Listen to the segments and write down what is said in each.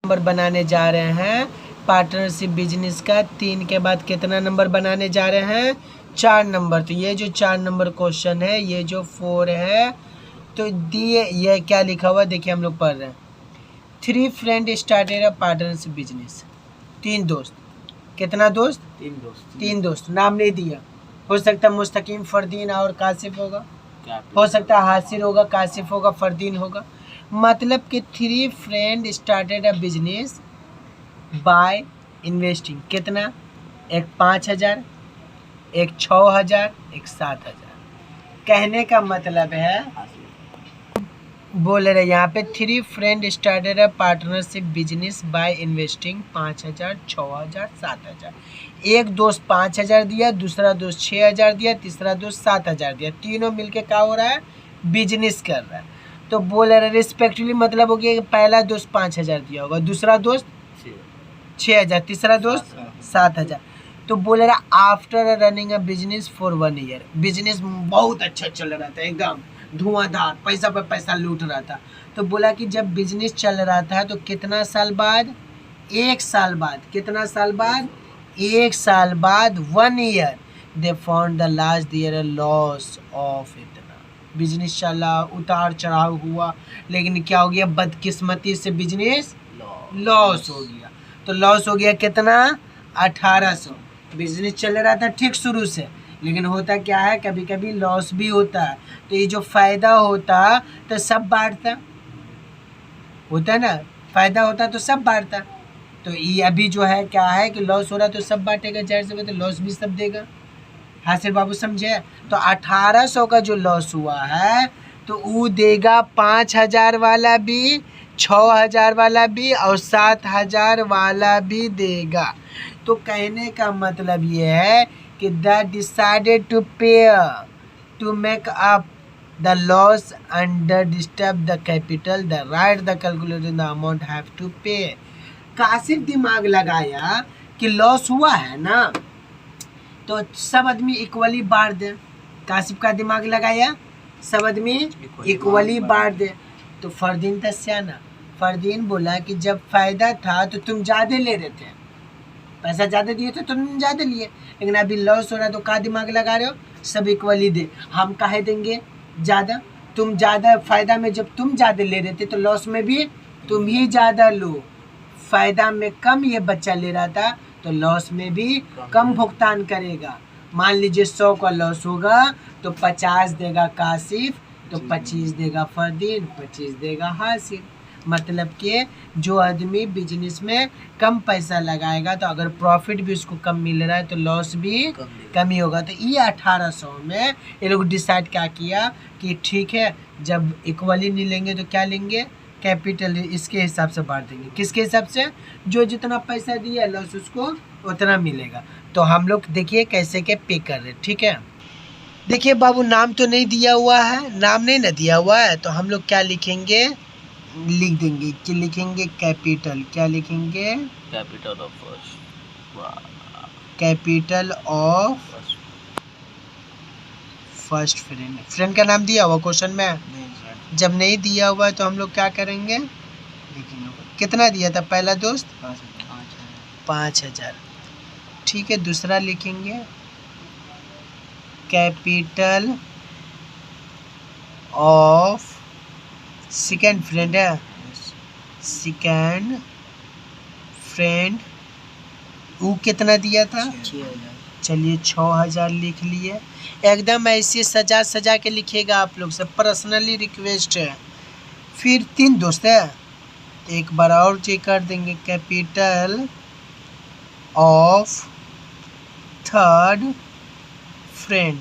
Number बनाने जा रहे हैं पार्टनरशिप बिजनेस का। 3 के बाद कितना नंबर बनाने जा रहे हैं? 4 नंबर। तो ये जो 4 नंबर क्वेश्चन है, ये जो 4 है, तो दिए ये क्या लिखा हुआ देखिए, हम लोग पढ़ रहे हैं। 3 friend started a partnership business. 3 दोस्त। कितना दोस्त? 3 दोस्त। नाम नहीं दिया। हो सकता है मुस्तकीम, फरदीन और कासिफ होगा, हो सकता है हासिर होगा, कासिफ होगा, फरदीन होगा। मतलब कि 3 friend started a business by investing. कितना? एक 5,000, एक 6,000, एक 7,000। कहने का मतलब है, बोल रहे यहाँ पे 3 friend started a partnership business by investing 5,000, 6,000, 7,000। एक दोस्त 5,000 दिया, दूसरा दोस्त 6,000 दिया, तीसरा दोस्त 7,000 दिया। तीनों मिलके क्या हो रहा है? बिजनेस कर रहा है। तो बोल रहे रिस्पेक्टिवली, मतलब हो गया पहला दोस्त 5,000 दिया होगा, दूसरा दोस्त 6,000, तीसरा दोस्त 7,000। तो बोले रहा after running a business for 1 year, business बहुत अच्छा चल रहा था, एकदम धुआंधार, पैसा पर पैसा लूट रहा था। तो बोला कि जब बिजनेस चल रहा था तो कितना साल बाद? 1 साल बाद। कितना साल बाद? 1 साल बाद, 1 year, they found the last year loss of इतना। बिजनेस चला, उतार चढ़ाव हुआ, लेकिन क्या हो गया? बदकिस्मती से बिजनेस लॉस हो गया। तो लॉस हो गया कितना? 1,800। बिजनेस चल रहा था ठीक शुरू से, लेकिन होता क्या है, कभी कभी लॉस भी होता है। तो ये जो फायदा होता तो सब बांटता, होता है ना, फायदा होता तो सब बांटता। तो ये अभी जो है क्या है कि लॉस हो रहा तो सब बांटेगा, जाहिर सी बात है लॉस भी सब देगा। हासिर बाबू समझे? तो 1,800 का जो लॉस हुआ है तो वो देगा 5,000 वाला भी, 6,000 वाला भी और 7,000 वाला भी देगा। तो कहने का मतलब ये है कि the decided to pay to make up the loss under disturb the capital the right the calculating the amount have to pay. Kashif दिमाग लगाया कि लॉस हुआ है ना, तो सब आदमी इक्वली बांट दे। कासिफ का दिमाग लगाया, सब आदमी इक्वली बांट दे। तो फरदीन था सियाना, फरदीन बोला कि जब फायदा था तो तुम ज़्यादा ले रहे थे, पैसा ज़्यादा दिए थे, तुम ज़्यादा लिए, लेकिन अभी लॉस हो रहा है तो का दिमाग लगा रहे हो? सब इक्वली दे। हम काहे देंगे ज़्यादा? तुम ज़्यादा फ़ायदा में, जब तुम ज़्यादा ले रहे थे तो लॉस में भी तुम ही ज़्यादा लो। फ़ायदा में कम ये बच्चा ले रहा था तो लॉस में भी कम भुगतान करेगा। मान लीजिए 100 का लॉस होगा तो 50 देगा कासिफ, तो 25 देगा फरदीन, 25 देगा हासिर। मतलब कि जो आदमी बिजनेस में कम पैसा लगाएगा तो अगर प्रॉफिट भी उसको कम मिल रहा है तो लॉस भी कम ही होगा। तो ये 1,800 में ये लोग डिसाइड क्या किया कि ठीक है, जब इक्वली नहीं लेंगे तो क्या लेंगे? कैपिटल। इसके हिसाब से बांट देंगे। किसके हिसाब से? जो जितना पैसा दिया लॉस उसको उतना मिलेगा। तो हम लोग देखिए कैसे के पे कर रहे हैं, ठीक है। देखिए बाबू, नाम तो नहीं दिया हुआ है, नाम नहीं ना दिया हुआ है, तो हम लोग क्या लिखेंगे? लिख देंगे कि लिखेंगे कैपिटल। क्या लिखेंगे? Capital of capital of first friend. Friend का नाम दिया हुआ क्वेश्चन में? नहीं। जब नहीं दिया हुआ तो हम लोग क्या करेंगे? कितना दिया था पहला दोस्त? 5,000। ठीक है, दूसरा लिखेंगे कैपिटल ऑफ सेकेंड फ्रेंड है, सेकेंड फ्रेंड। वो कितना दिया था? 6,000। चलिए 6,000 लिख लिए। एकदम ऐसे सजा सजा के लिखिएगा, आप लोग से पर्सनली रिक्वेस्ट है। फिर 3 दोस्त है, एक बार और चेक कर देंगे। कैपिटल ऑफ थर्ड फ्रेंड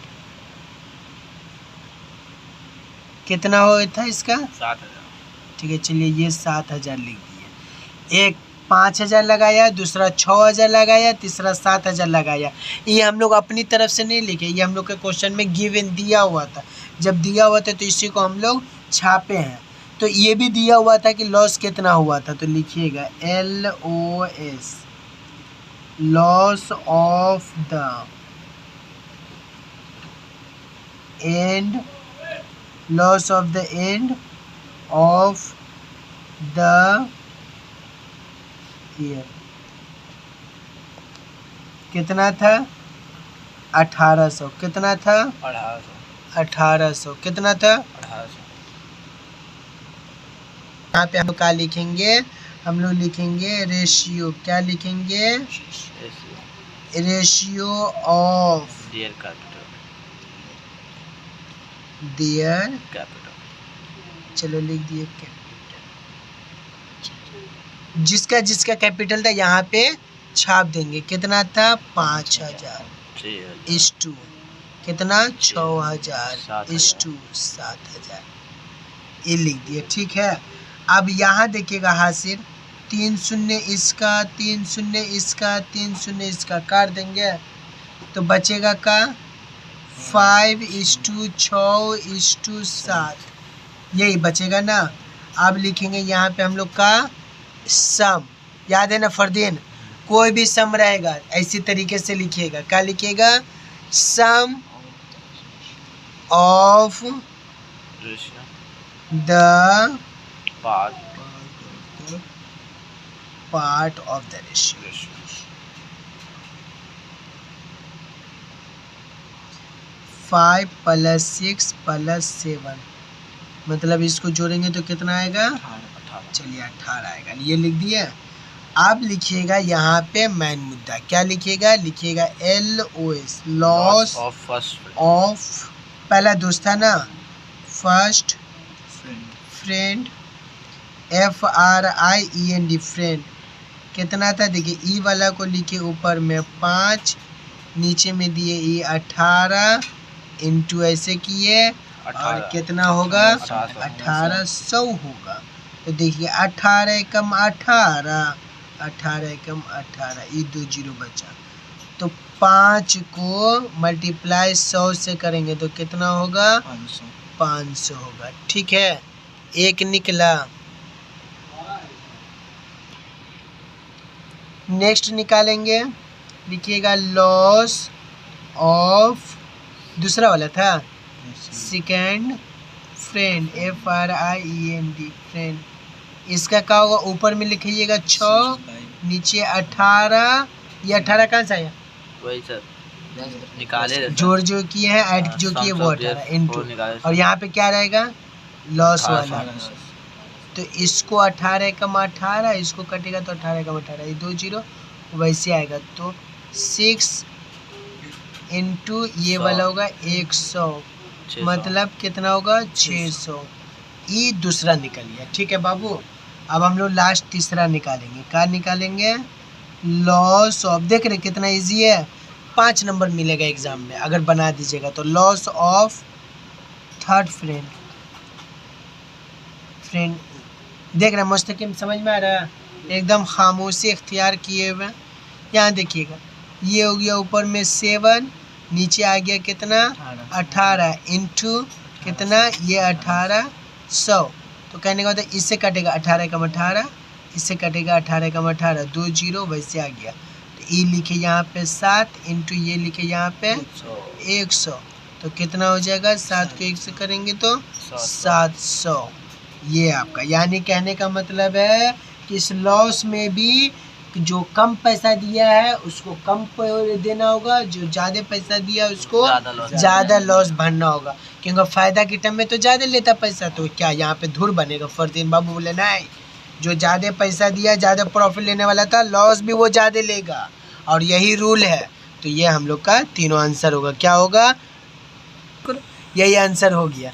कितना हो था इसका? 7,000। ठीक है, चलिए ये 7,000 लिख दिए। एक 5,000 लगाया, दूसरा 6,000 लगाया, तीसरा 7,000 लगाया। ये हम लोग अपनी तरफ से नहीं लिखे, ये हम लोग के क्वेश्चन में गिवन दिया हुआ था। जब दिया हुआ था तो इसी को हम लोग छापे हैं। तो ये भी दिया हुआ था कि लॉस कितना हुआ था, तो लिखिएगा LOS, loss of the end, loss of the end of the ये कितना था 1800, कितना था 1800, कितना था 1800। यहाँ पे हम लोग क्या लिखेंगे, हम लोग लिखेंगे रेशियो, क्या लिखेंगे, ratio of Dear capital. There, Capital. चलो लिख दिए जिसका जिसका कैपिटल था यहाँ पे छाप देंगे। कितना था 5000 इस टू कितना 6000 इस टू 7000, ये लिख दिए। ठीक है, अब यहाँ देखिएगा हासिल 3 शून्य इसका, 3 शून्य इसका, 3 शून्य इसका काट देंगे तो बचेगा का 5:6:7, यही बचेगा ना। अब लिखेंगे यहाँ पे हम लोग का सम, याद है ना फरदीन, कोई भी सम रहेगा ऐसी तरीके से लिखिएगा। क्या लिखिएगा, sum of the part of the ratio. 5 + 6 + 7, मतलब इसको जोड़ेंगे तो कितना आएगा, चलिए 18 आएगा, ये लिख दिया। आप लिखिएगा यहाँ पे मेन मुद्दा, क्या लिखिएगा, लिखिएगा LOS, लॉस ऑफ पहला दोस्त था ना, फर्स्ट फ्रेंड, FRIEND फ्रेंड, कितना था देखिए, ई वाला को लिखे ऊपर में 5, नीचे में दिए ई 18 इंटू ऐसे किए और कितना होगा 1800 होगा। तो देखिए 18 एकम 18, 18 एकम 18, ये 2 जीरो बचा। तो 5 को मल्टीप्लाई 100 से करेंगे तो कितना होगा 500 होगा। ठीक है, एक निकला। नेक्स्ट निकालेंगे, लिखिएगा लॉस ऑफ, दूसरा वाला था सेकेंड फ्रेंड, FRIEND फ्रेंड, इसका क्या होगा, ऊपर में लिखिएगा 6, नीचे 18, ये 18 कहाँ से आया, वही सर निकाले, जोड़ जो किए हैं ऐड जो किए वो 18 इंटू, और यहाँ पे क्या रहेगा लॉस वाला, तो इसको 18 एकम 18, इसको कटेगा तो 18 एकम 18, ये 2 जीरो वैसे आएगा। तो 6 इंटू ये वाला होगा 100, मतलब कितना होगा 600, ये दूसरा निकल गया। ठीक है बाबू, अब हम लोग लास्ट तीसरा निकालेंगे। क्या निकालेंगे, लॉस ऑफ, देख रहे कितना इजी है, 5 नंबर मिलेगा एग्जाम में अगर बना दीजिएगा तो। Loss of third friend, friend देख रहे मुस्तकिम, समझ में आ रहा है, एकदम खामोशी इख्तियार किए हुए। यहाँ देखिएगा ये हो गया ऊपर में 7, नीचे आ गया कितना 18 इंटू कितना ये 1800, तो कहने का मतलब इससे कटेगा 18 एकम 18, इससे कटेगा 18 एकम 18, 2 जीरो वैसे आ गया। तो ये लिखे यहाँ पे 7 इंटू ये लिखे यहाँ पे 100, तो कितना हो जाएगा, 7 को 1 से करेंगे तो 700, ये आपका। यानी कहने का मतलब है कि इस लॉस में भी जो कम पैसा दिया है उसको कम देना होगा, जो ज़्यादा पैसा दिया उसको ज़्यादा लॉस भरना होगा, क्योंकि फ़ायदा के टाइम में तो ज़्यादा लेता पैसा, तो क्या यहाँ पे धुर बनेगा। फरदीन बाबू बोले नहीं, जो ज़्यादा पैसा दिया ज़्यादा प्रॉफिट लेने वाला था, लॉस भी वो ज़्यादा लेगा, और यही रूल है। तो ये हम लोग का तीनों आंसर होगा, क्या होगा, यही आंसर हो गया।